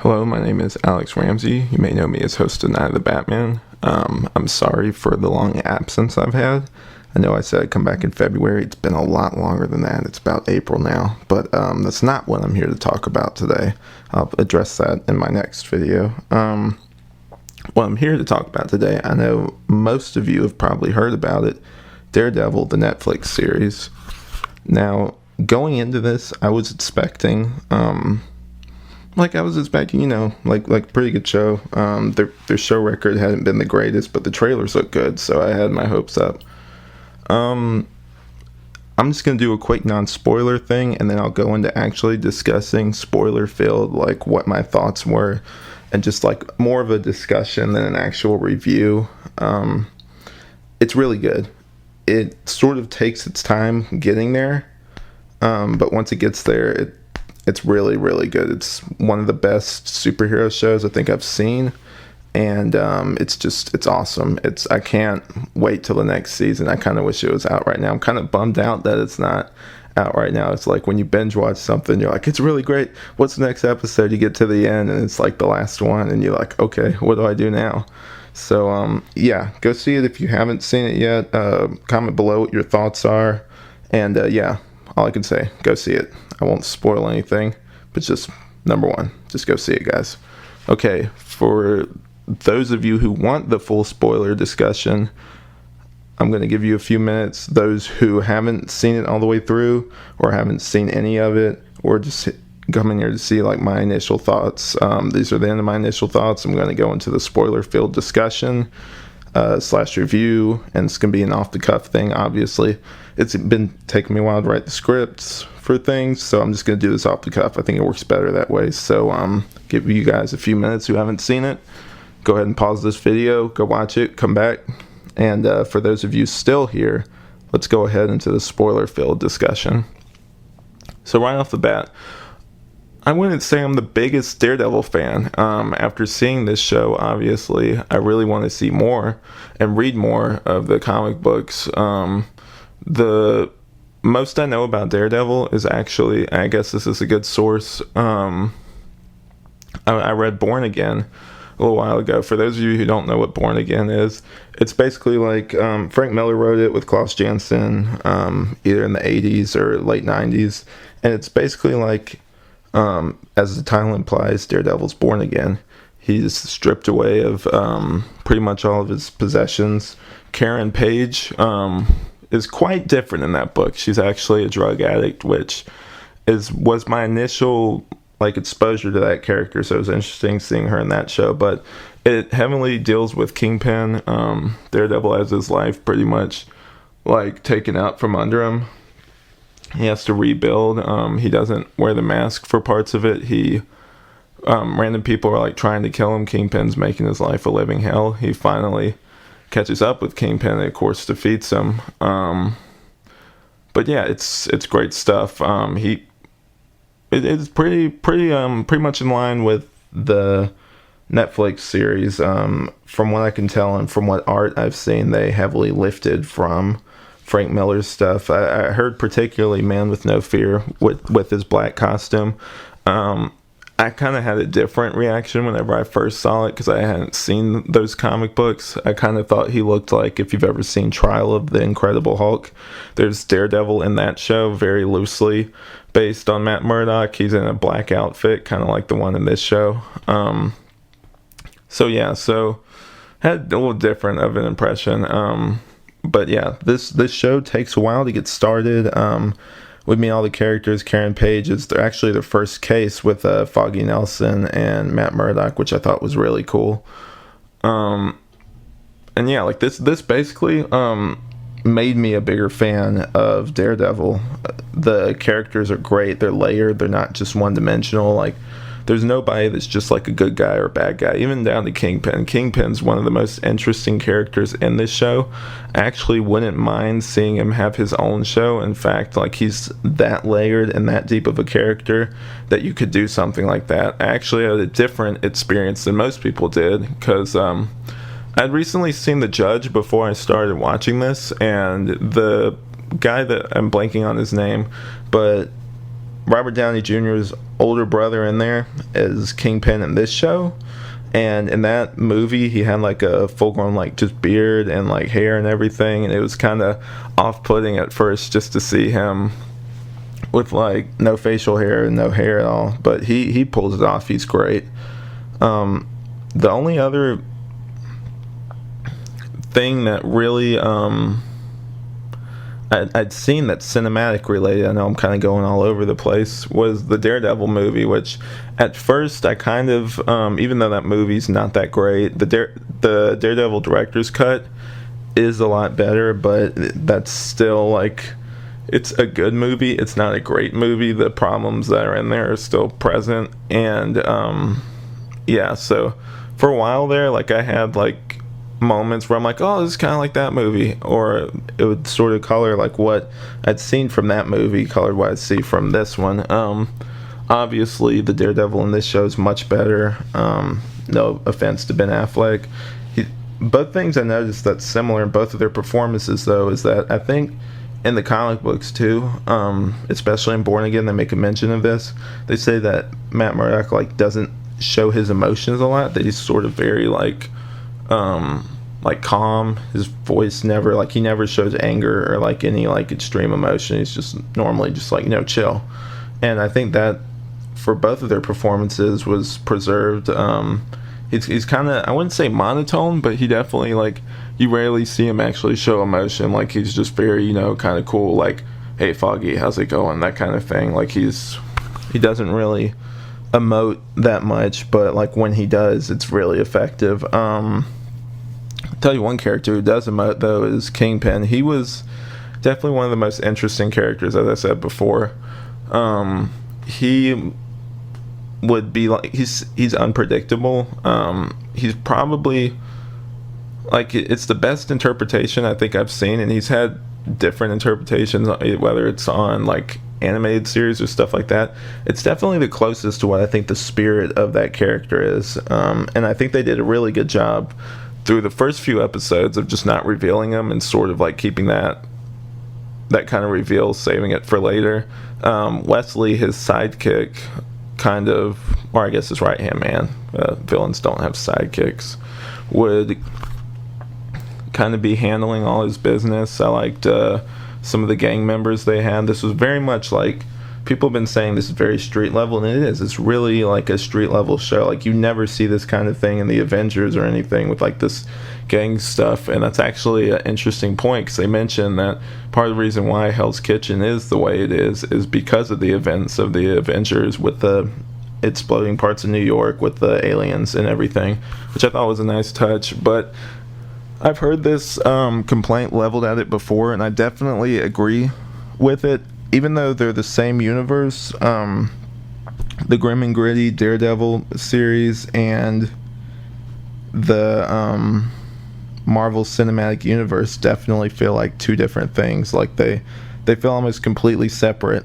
Hello, my name is Alex Ramsey. You may know me as host of Night of the Batman. I'm sorry for the long absence I've had. I know I said I'd come back in February. It's been a lot longer than that. It's about April now. But that's not what I'm here to talk about today. I'll address that in my next video. What I'm here to talk about today, I know most of you have probably heard about it. Daredevil, the Netflix series. Now, going into this, I was expecting... pretty good show. Their show record hadn't been the greatest, but the trailers looked good, so I had my hopes up. I'm just going to do a quick non-spoiler thing, and then I'll go into actually discussing spoiler-filled, like, what my thoughts were, and just, like, more of a discussion than an actual review. It's really good. It sort of takes its time getting there, but once it gets there, it's really, really good. It's one of the best superhero shows I think I've seen, and it's awesome. I can't wait till the next season. I kind of wish it was out right now. I'm kind of bummed out that it's not out right now. It's like when you binge watch something, you're like, it's really great. What's the next episode? You get to the end, and it's like the last one, and you're like, okay, what do I do now? So, yeah, go see it if you haven't seen it yet. Comment below what your thoughts are, and yeah, all I can say, go see it. I won't spoil anything, but just, number one, just go see it, guys. Okay, for those of you who want the full spoiler discussion, I'm going to give you a few minutes. Those who haven't seen it all the way through, or haven't seen any of it, or just coming here to see like my initial thoughts, these are the end of my initial thoughts. I'm going to go into the spoiler-filled discussion / review, and it's going to be an off-the-cuff thing, obviously. It's been taking me a while to write the scripts for things, so I'm just going to do this off the cuff. I think it works better that way. So give you guys a few minutes who haven't seen it. Go ahead and pause this video, go watch it, come back, and for those of you still here, let's go ahead into the spoiler-filled discussion. So right off the bat, I wouldn't say I'm the biggest Daredevil fan. After seeing this show, obviously, I really want to see more and read more of the comic books. The most I know about Daredevil is actually, I guess this is a good source, I read Born Again a little while ago. For those of you who don't know what Born Again is, it's basically like Frank Miller wrote it with Klaus Janson, either in the 80s or late 90s, and it's basically like, as the title implies, Daredevil's born again. He's stripped away of pretty much all of his possessions. Karen Page is quite different in that book. She's actually a drug addict, which was my initial like exposure to that character, so it was interesting seeing her in that show. But it heavily deals with Kingpin. Daredevil has his life pretty much like taken out from under him. He has to rebuild. He doesn't wear the mask for parts of it. Random people are like trying to kill him. Kingpin's making his life a living hell. He finally catches up with Kingpin and of course defeats him. But yeah, it's great stuff. It's pretty much in line with the Netflix series. From what I can tell and from what art I've seen, they heavily lifted from Frank Miller's stuff. I heard particularly Man with No Fear with his black costume. I kind of had a different reaction whenever I first saw it because I hadn't seen those comic books. I kind of thought he looked like, if you've ever seen Trial of the Incredible Hulk, there's Daredevil in that show, very loosely based on Matt Murdock. He's in a black outfit, kind of like the one in this show. So had a little different of an impression. But yeah, this show takes a while to get started. We meet all the characters. Karen Page is actually the first case with Foggy Nelson and Matt Murdock, which I thought was really cool. And yeah, like this basically made me a bigger fan of Daredevil. The characters are great. They're layered. They're not just one-dimensional. Like, there's nobody that's just like a good guy or a bad guy, even down to Kingpin. Kingpin's one of the most interesting characters in this show. I actually wouldn't mind seeing him have his own show. In fact, like, he's that layered and that deep of a character that you could do something like that. I actually had a different experience than most people did, because I'd recently seen The Judge before I started watching this, and the guy that I'm blanking on his name, but Robert Downey Jr.'s older brother in there is Kingpin in this show. And in that movie, he had like a full-grown like just beard and like hair and everything, and it was kind of off-putting at first just to see him with like no facial hair and no hair at all. But he pulls it off. He's great. The only other thing that really I'd seen that's cinematic related, I know I'm kind of going all over the place, was the Daredevil movie, which at first I kind of, even though that movie's not that great, the Daredevil director's cut is a lot better, but that's still like, it's a good movie. It's not a great movie. The problems that are in there are still present, and yeah, so for a while there, like I had like moments where I'm like, oh, this is kind of like that movie, or it would sort of color like what I'd seen from that movie colored what I see from this one. Obviously the Daredevil in this show is much better. No offense to Ben Affleck. Both things I noticed that's similar in both of their performances though is that I think in the comic books too, especially in Born Again, they make a mention of this. They say that Matt Murdock like doesn't show his emotions a lot, that he's sort of very like calm. His voice never, like, he never shows anger or like any like extreme emotion. He's just normally just like, chill. And I think that for both of their performances was preserved. He's kind of, I wouldn't say monotone, but he definitely, like, you rarely see him actually show emotion. Like, he's just very, kind of cool, like, hey Foggy, how's it going, that kind of thing. Like, he doesn't really emote that much, but like when he does, it's really effective. I'll tell you one character who does emote though is Kingpin. He was definitely one of the most interesting characters, as I said before. He would be like, he's unpredictable. He's probably like, it's the best interpretation I think I've seen, and he's had different interpretations, whether it's on like animated series or stuff like that. It's definitely the closest to what I think the spirit of that character is, and I think they did a really good job through the first few episodes of just not revealing him and sort of like keeping that kind of reveal, saving it for later. Wesley, his sidekick, kind of, or I guess his right hand man, villains don't have sidekicks, would kind of be handling all his business. I liked some of the gang members they had. This was very much like, people have been saying this is very street level, and it is. It's really like a street level show. Like, you never see this kind of thing in the Avengers or anything with like this gang stuff, and that's actually an interesting point, because they mentioned that part of the reason why Hell's Kitchen is the way it is because of the events of the Avengers, with the exploding parts of New York with the aliens and everything, which I thought was a nice touch. But I've heard this complaint leveled at it before, and I definitely agree with it. Even though they're the same universe, the Grim and Gritty Daredevil series and the Marvel Cinematic Universe definitely feel like two different things. Like they feel almost completely separate.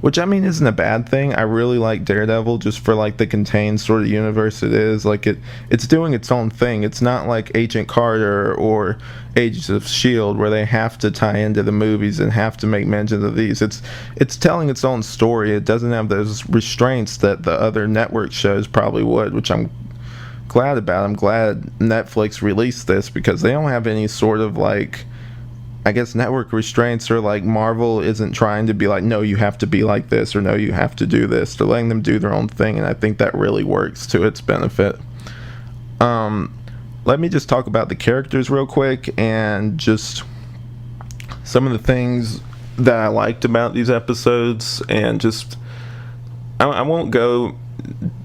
Which, I mean, isn't a bad thing. I really like Daredevil just for like the contained sort of universe it is. Like it's doing its own thing. It's not like Agent Carter or Agents of S.H.I.E.L.D. where they have to tie into the movies and have to make mention of these. It's telling its own story. It doesn't have those restraints that the other network shows probably would, which I'm glad about. I'm glad Netflix released this, because they don't have any sort of like, I guess, network restraints, or like Marvel isn't trying to be like, no, you have to be like this, or no, you have to do this. They're letting them do their own thing, and I think that really works to its benefit. Let me just talk about the characters real quick, and just some of the things that I liked about these episodes, and just, I won't go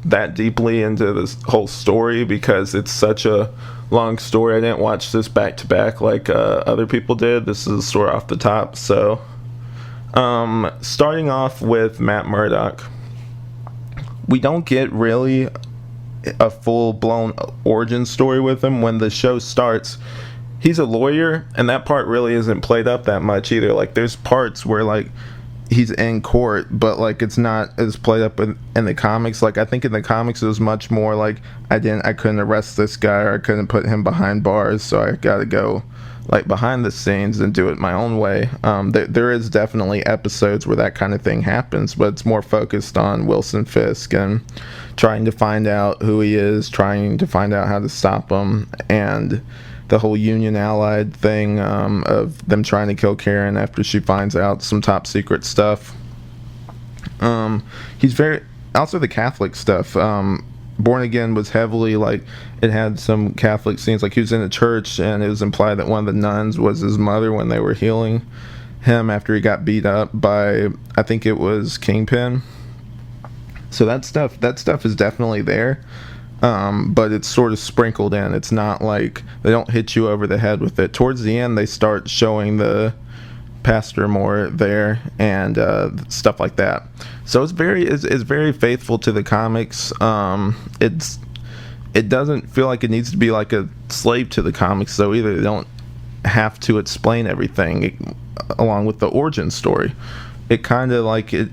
that deeply into this whole story because it's such a long story. I didn't watch this back to back like other people did. This is sort of off the top. So starting off with Matt Murdock, we don't get really a full-blown origin story with him. When the show starts, he's a lawyer, and that part really isn't played up that much either. Like, there's parts where like he's in court, but like it's not as played up in the comics. Like I think in the comics it was much more like I couldn't arrest this guy, or I couldn't put him behind bars, so I got to go like behind the scenes and do it my own way. There is definitely episodes where that kind of thing happens, but it's more focused on Wilson Fisk and trying to find out who he is, trying to find out how to stop him, and the whole Union Allied thing of them trying to kill Karen after she finds out some top secret stuff. He's very also the Catholic stuff. Born Again was heavily like it had some Catholic scenes, like he was in a church and it was implied that one of the nuns was his mother when they were healing him after he got beat up by, I think it was Kingpin. So that stuff is definitely there. But it's sort of sprinkled in. It's not like they don't hit you over the head with it. Towards the end, they start showing the pastor more there and stuff like that. So it's very faithful to the comics. It doesn't feel like it needs to be like a slave to the comics, though either. They don't have to explain everything along with the origin story. It kind of like it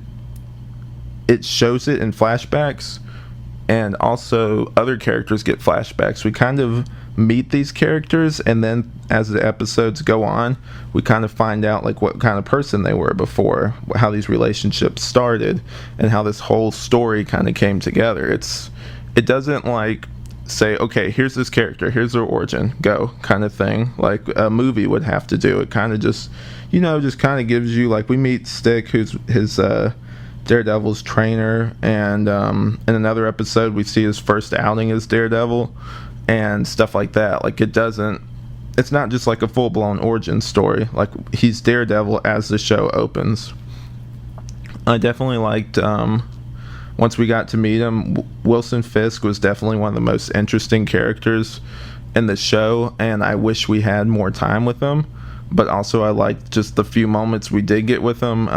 shows it in flashbacks. And also, other characters get flashbacks. We kind of meet these characters, and then as the episodes go on, we kind of find out like what kind of person they were before, how these relationships started, and how this whole story kind of came together. It doesn't like say, okay, here's this character, here's their origin, go kind of thing, like a movie would have to do. It kind of just kind of gives you, like, we meet Stick, who's his Daredevil's trainer, and in another episode we see his first outing as Daredevil and stuff like that. Like it's not just like a full-blown origin story. Like he's Daredevil as the show opens. I definitely liked once we got to meet him, Wilson Fisk was definitely one of the most interesting characters in the show, and I wish we had more time with him, but also I liked just the few moments we did get with him.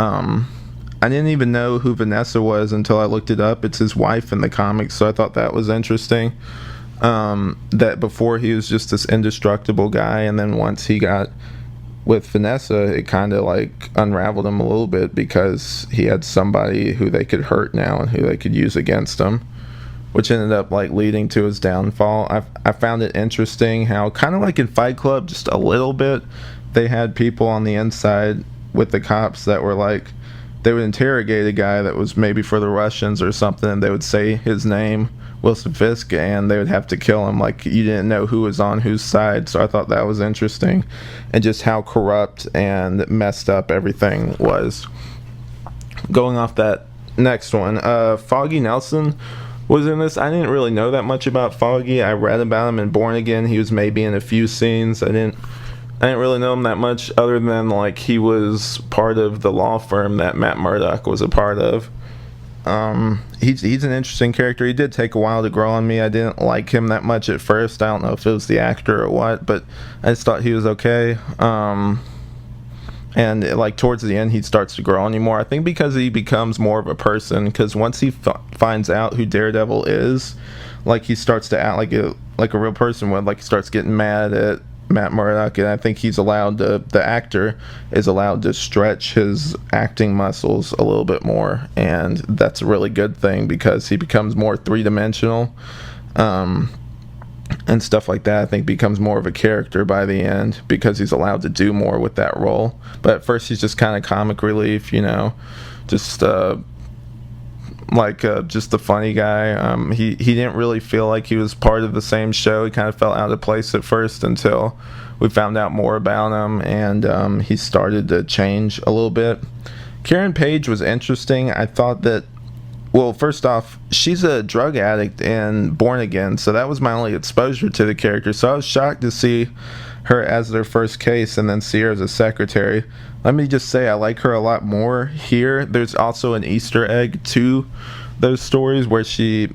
I didn't even know who Vanessa was until I looked it up. It's his wife in the comics, so I thought that was interesting. That before he was just this indestructible guy, and then once he got with Vanessa, it kind of like unraveled him a little bit because he had somebody who they could hurt now and who they could use against him, which ended up like leading to his downfall. I found it interesting how, kind of like in Fight Club, just a little bit, they had people on the inside with the cops that were like, they would interrogate a guy that was maybe for the Russians or something, and they would say his name, Wilson Fisk, and they would have to kill him. Like, you didn't know who was on whose side, so I thought that was interesting. And just how corrupt and messed up everything was. Going off that next one, Foggy Nelson was in this. I didn't really know that much about Foggy. I read about him in Born Again. He was maybe in a few scenes. I didn't really know him that much, other than like he was part of the law firm that Matt Murdock was a part of. He's an interesting character. He did take a while to grow on me. I didn't like him that much at first. I don't know if it was the actor or what, but I just thought he was okay. And like towards the end, he starts to grow on you more. I think because he becomes more of a person. Because once he finds out who Daredevil is, like he starts to act like a real person would. Like he starts getting mad at Matt Murdock, and I think he's allowed to, the actor is allowed to stretch his acting muscles a little bit more, and that's a really good thing because he becomes more three-dimensional, and stuff like that. I think becomes more of a character by the end because he's allowed to do more with that role. But at first he's just kind of comic relief, just just the funny guy. He didn't really feel like he was part of the same show. He kind of felt out of place at first until we found out more about him, and he started to change a little bit. Karen Page was interesting. I thought that, well, first off, she's a drug addict in Born Again, so that was my only exposure to the character, so I was shocked to see her as their first case and then see her as a secretary. Let me just say I like her a lot more here. There's also an Easter egg to those stories where she's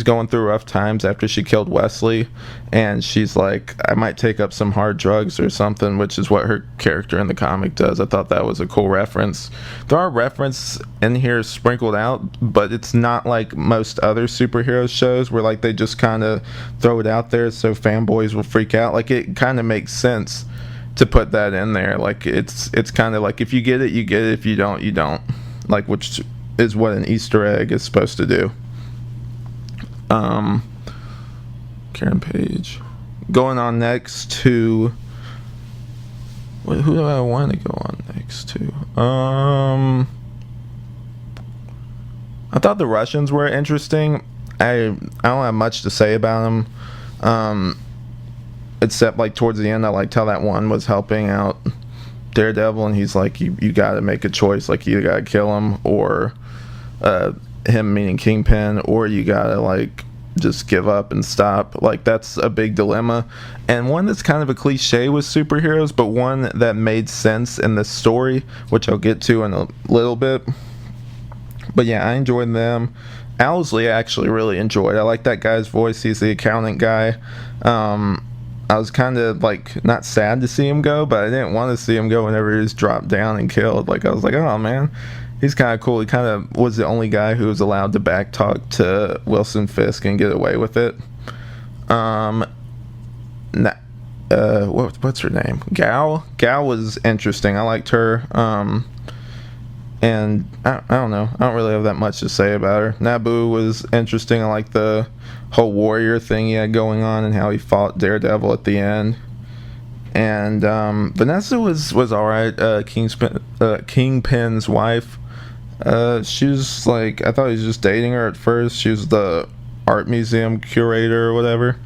going through rough times after she killed Wesley, and she's like, I might take up some hard drugs or something, which is what her character in the comic does. I thought that was a cool reference. There are references in here sprinkled out, but it's not like most other superhero shows where like they just kind of throw it out there so fanboys will freak out. Like, it kind of makes sense to put that in there. Like, it's kind of like, if you get it, you get it. If you don't, you don't. like, which is what an Easter egg is supposed to do. Karen Page. Going on next to, who do I want to go on next to? I thought the Russians were interesting. I don't have much to say about them, except like towards the end, I liked how that one was helping out Daredevil, and he's like, you got to make a choice. Like, you got to kill him, or him meaning Kingpin, or you got to like just give up and stop. Like, that's a big dilemma, and one that's kind of a cliche with superheroes, but one that made sense in the story, which I'll get to in a little bit. But yeah, I enjoyed them. Owlsley I actually really enjoyed. I like that guy's voice. He's the accountant guy. I was kind of like not sad to see him go, but I didn't want to see him go whenever he was dropped down and killed. Like, I was like, oh man, he's kind of cool. He kind of was the only guy who was allowed to backtalk to Wilson Fisk and get away with it. What's her name? Gal was interesting. I liked her. And I don't know. I don't really have that much to say about her. Naboo was interesting. I like the whole warrior thing he had going on and how he fought Daredevil at the end. And Vanessa was alright. Kingpin's wife. She was like, I thought he was just dating her at first. She was the art museum curator or whatever,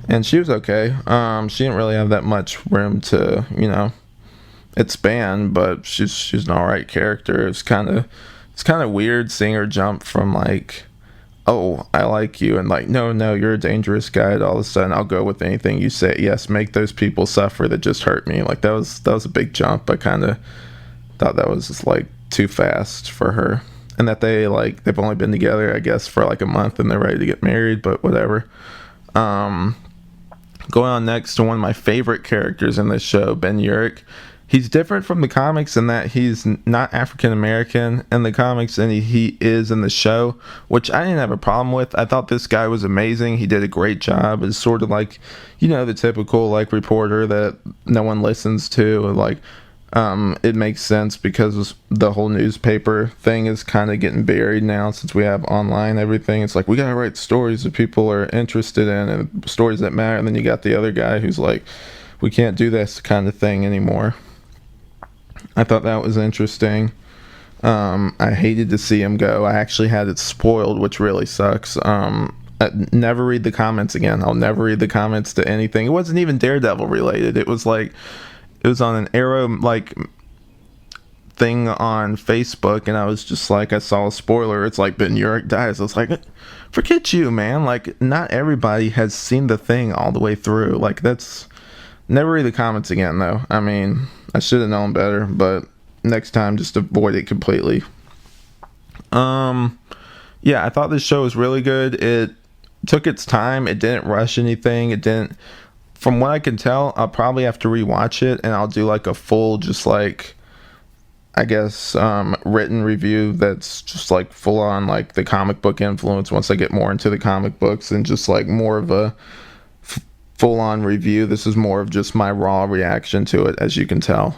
and she was okay. She didn't really have that much room to, expand, but she's an alright character. It's kind of weird seeing her jump from like, oh, I like you, and like, no, you're a dangerous guy, to all of a sudden I'll go with anything you say. Yes, make those people suffer that just hurt me. Like, that was a big jump. I kind of thought that was just like too fast for her, and that they've only been together, I guess, for like a month and they're ready to get married, but whatever. Going on next to one of my favorite characters in this show, Ben Urich. He's different from the comics in that he's not African American in the comics, and he is in the show, which I didn't have a problem with. I thought this guy was amazing. He did a great job. It's sort of like, the typical like reporter that no one listens to. Like, it makes sense because the whole newspaper thing is kind of getting buried now since we have online everything. It's like, we gotta write stories that people are interested in and stories that matter. And then you got the other guy who's like, we can't do this kind of thing anymore. I thought that was interesting. I hated to see him go. I actually had it spoiled, which really sucks. I never read the comments again. I'll never read the comments to anything. It wasn't even Daredevil related. It was on an Arrow like thing on Facebook, and I was just like, I saw a spoiler. It's like Ben Urich dies. I was like, forget you, man. Like, not everybody has seen the thing all the way through. Like, that's... Never read the comments again, though. I mean, I should have known better, but next time, just avoid it completely. Yeah, I thought this show was really good. It took its time. It didn't rush anything. It didn't... From what I can tell, I'll probably have to rewatch it, and I'll do like a full, just like, I guess, written review that's just like full on like the comic book influence once I get more into the comic books, and just like more of a full-on review. This is more of just my raw reaction to it, as you can tell.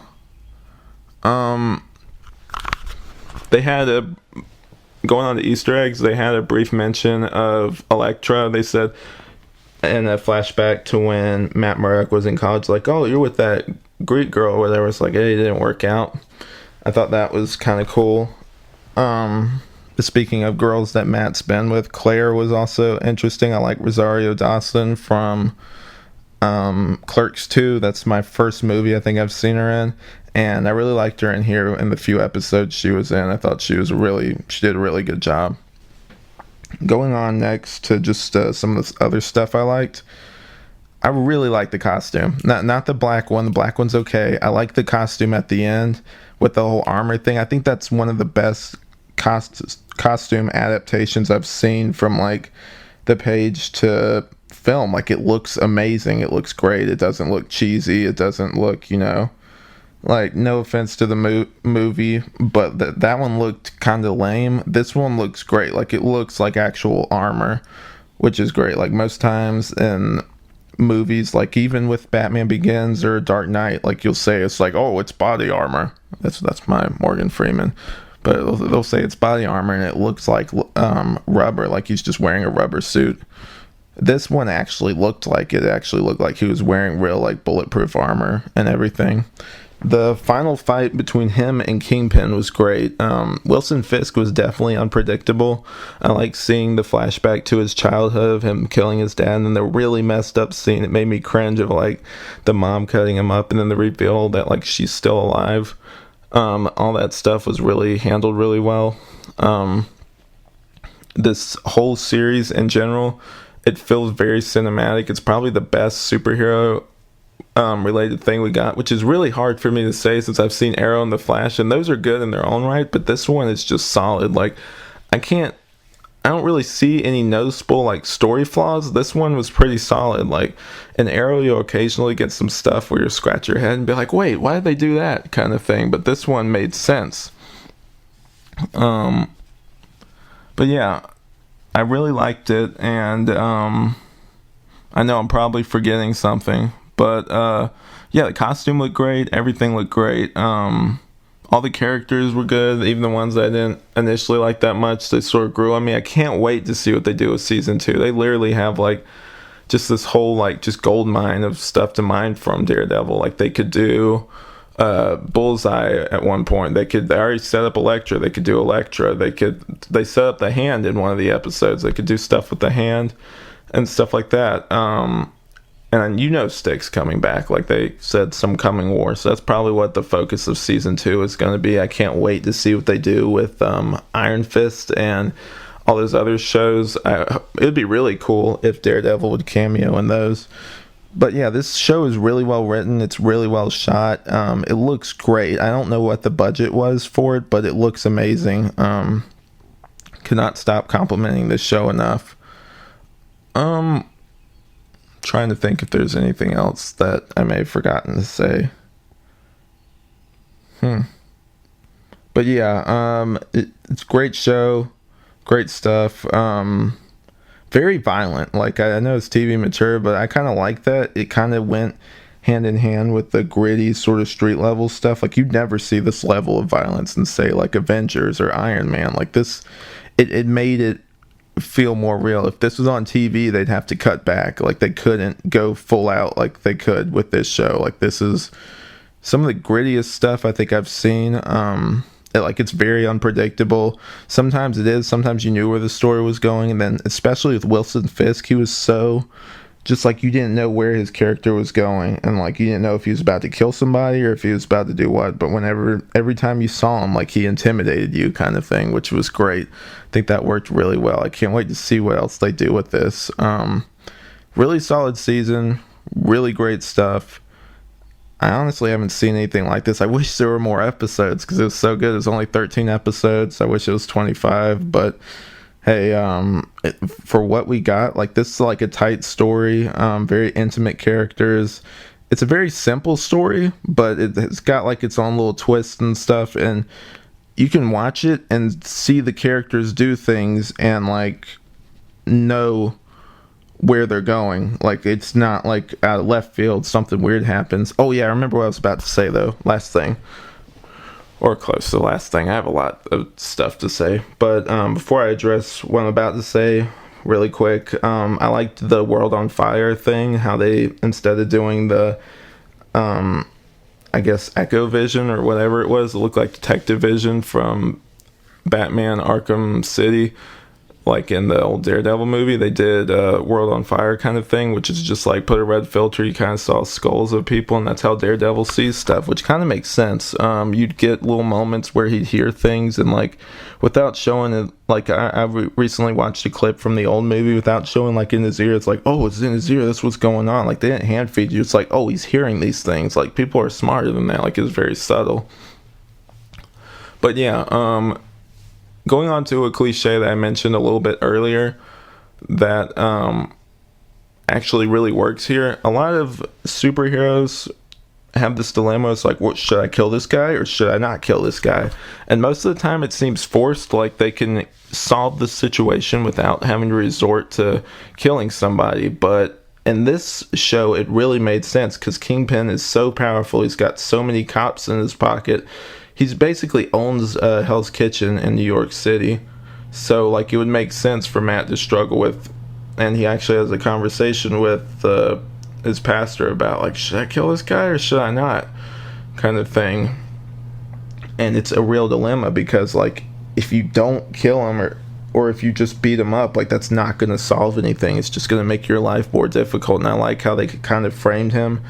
They had going on to Easter eggs, they had a brief mention of Elektra. They said in a flashback to when Matt Murdock was in college, like, oh, you're with that Greek girl or whatever. It's like, hey, it didn't work out. I thought that was kind of cool. Speaking of girls that Matt's been with, Claire was also interesting. I like Rosario Dawson from Clerks 2. That's my first movie I think I've seen her in, and I really liked her in here in the few episodes she was in. I thought she did a really good job. Going on next to just some of this other stuff I liked. I really like the costume. Not the black one. The black one's okay. I like the costume at the end with the whole armor thing. I think that's one of the best costume adaptations I've seen from like the page to film. Like, it looks amazing. It looks great. It doesn't look cheesy. It doesn't look, like, no offense to the movie, but that one looked kind of lame. This one looks great. Like, it looks like actual armor, which is great. Like, most times in movies, like even with Batman Begins or Dark Knight, like, you'll say it's like, oh, it's body armor. That's my Morgan Freeman. but they'll say it's body armor and it looks like rubber, like he's just wearing a rubber suit. This one actually looked like he was wearing real, like, bulletproof armor and everything. The final fight between him and Kingpin was great. Wilson Fisk was definitely unpredictable. I like seeing the flashback to his childhood of him killing his dad, and then the really messed up scene. It made me cringe of, like, the mom cutting him up, and then the reveal that, like, she's still alive. All that stuff was really handled really well. This whole series in general, it feels very cinematic. It's probably the best superhero related thing we got, which is really hard for me to say since I've seen Arrow and The Flash, and those are good in their own right, but this one is just solid. Like, I don't really see any noticeable, like, story flaws. This one was pretty solid. Like, in Arrow, you'll occasionally get some stuff where you scratch your head and be like, wait, why did they do that, kind of thing, but this one made sense. But yeah, I really liked it, and I know I'm probably forgetting something, but yeah, the costume looked great, everything looked great. All the characters were good, even the ones I didn't initially like that much. They sort of grew on me. I can't wait to see what they do with season 2. They literally have, like, just this whole, like, just gold mine of stuff to mine from Daredevil. Like, they could do Bullseye at one point. They already set up Elektra. They could do Elektra. They set up the hand in one of the episodes. They could do stuff with the hand and stuff like that. And Styx coming back, like they said, some coming war. So that's probably what the focus of season 2 is going to be. I can't wait to see what they do with Iron Fist and all those other shows. It'd be really cool if Daredevil would cameo in those. But yeah, this show is really well written. It's really well shot. It looks great. I don't know what the budget was for it, but it looks amazing. Cannot stop complimenting this show enough. Trying to think if there's anything else that I may have forgotten to say. But yeah, it's a great show, great stuff. Very violent. Like, I know it's TV mature, but I kind of like that. It kind of went hand in hand with the gritty sort of street level stuff. Like, you'd never see this level of violence in, say, like Avengers or Iron Man. Like, this, it made it feel more real. If this was on TV, they'd have to cut back. Like, they couldn't go full out like they could with this show. Like, this is some of the grittiest stuff I think I've seen. It's very unpredictable. Sometimes it is. Sometimes you knew where the story was going, and then especially with Wilson Fisk, he was so just like you didn't know where his character was going, and like you didn't know if he was about to kill somebody or if he was about to do what. But every time you saw him, like, he intimidated you, kind of thing, which was great. I think that worked really well. I can't wait to see what else they do with this. Really solid season, really great stuff. I honestly haven't seen anything like this. I wish there were more episodes because it was so good. It was only 13 episodes. I wish it was 25, but hey, for what we got, like, this is like a tight story, very intimate characters. It's a very simple story, but it's got like its own little twist and stuff, and you can watch it and see the characters do things and like know where they're going. Like, it's not like out of left field something weird happens. Oh yeah, I remember what I was about to say though. Last thing, or close to the last thing. I have a lot of stuff to say, but before I address what I'm about to say really quick, I liked the World on Fire thing, how they, instead of doing the I guess Echo Vision or whatever it was, it looked like Detective Vision from Batman Arkham City, like in the old Daredevil movie. They did World on Fire kind of thing, which is just like put a red filter, you kind of saw skulls of people, and that's how Daredevil sees stuff, which kind of makes sense. You'd get little moments where he'd hear things, and like without showing it, like I recently watched a clip from the old movie without showing like in his ear. It's like, oh, it's in his ear, that's what's going on. Like, they didn't hand feed you. It's like, oh, he's hearing these things. Like, people are smarter than that. Like, it's very subtle. But yeah, going on to a cliche that I mentioned a little bit earlier that actually really works here. A lot of superheroes have this dilemma. It's like, what, should I kill this guy or should I not kill this guy? And most of the time it seems forced, like they can solve the situation without having to resort to killing somebody. But in this show, it really made sense because Kingpin is so powerful. He's got so many cops in his pocket. he's basically owns Hell's Kitchen in New York City. So like it would make sense for Matt to struggle with, and he actually has a conversation with his pastor about like, should I kill this guy or should I not, kind of thing. And it's a real dilemma because like if you don't kill him or if you just beat him up, like that's not going to solve anything. It's just going to make your life more difficult. And I like how they kind of framed him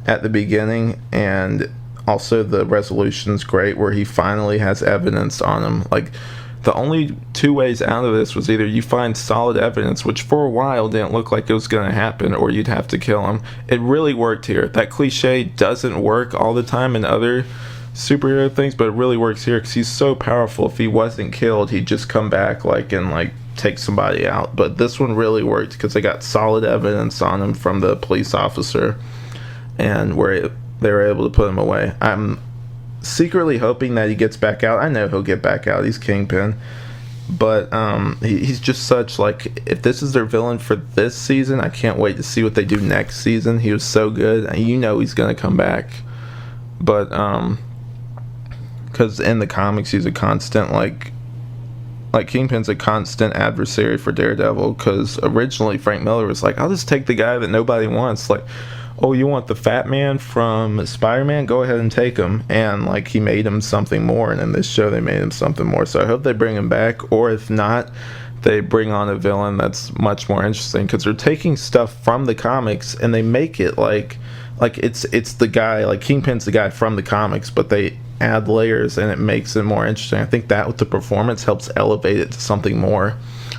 at the beginning, and also the resolution's great where he finally has evidence on him. Like the only two ways out of this was either you find solid evidence, which for a while didn't look like it was going to happen, or you'd have to kill him. It really worked here. That cliche doesn't work all the time in other superhero things, but it really works here because he's so powerful. If he wasn't killed, he'd just come back and take somebody out. But this one really worked because they got solid evidence on him from the police officer, and they were able to put him away. I'm secretly hoping that he gets back out. I know he'll get back out. He's Kingpin. But he's just such, like, if this is their villain for this season, I can't wait to see what they do next season. He was so good. You know he's going to come back. But, because in the comics, he's a constant, like Kingpin's a constant adversary for Daredevil, because originally Frank Miller was like, I'll just take the guy that nobody wants. Like, oh, you want the fat man from Spider-Man? Go ahead and take him. And, like, he made him something more, and in this show they made him something more. So I hope they bring him back, or if not, they bring on a villain that's much more interesting, because they're taking stuff from the comics, and they make it like it's the guy, like Kingpin's the guy from the comics, but they add layers, and it makes it more interesting. I think that with the performance helps elevate it to something more.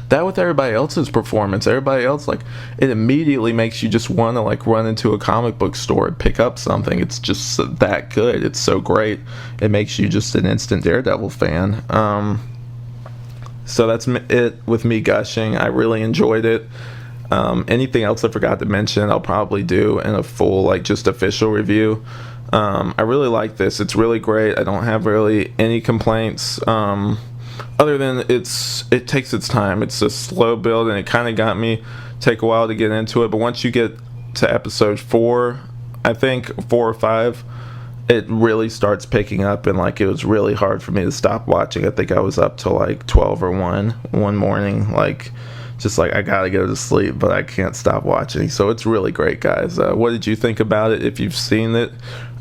That with everybody else's performance, everybody else, like, it immediately makes you just want to, like, run into a comic book store and pick up something. It's just that good. It's so great. It makes you just an instant Daredevil fan. So that's it with me gushing. I really enjoyed it. Anything else I forgot to mention, I'll probably do in a full, like, just official review. I really like this. It's really great. I don't have really any complaints. Other than it takes its time. It's a slow build, and it kind of got me take a while to get into it. But once you get to episode 4, I think 4 or 5, it really starts picking up, and like it was really hard for me to stop watching. I think I was up till like 12 or 1 one morning, like just like I gotta go to sleep, but I can't stop watching. So it's really great, guys. What did you think about it? If you've seen it,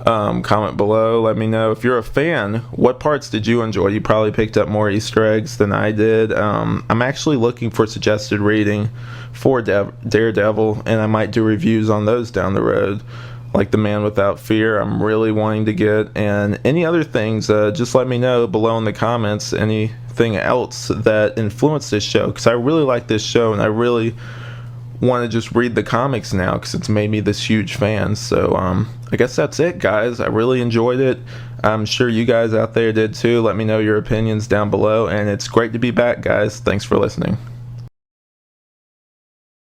comment below. Let me know. If you're a fan, what parts did you enjoy? You probably picked up more Easter eggs than I did. I'm actually looking for suggested reading for Daredevil, and I might do reviews on those down the road, like The Man Without Fear. I'm really wanting to get, and any other things, just let me know below in the comments. Anything else that influenced this show, because I really like this show, and I really want to just read the comics now because it's made me this huge fan. So I guess that's it, guys. I really enjoyed it. I'm sure you guys out there did too. Let me know your opinions down below, and it's great to be back, guys. Thanks for listening.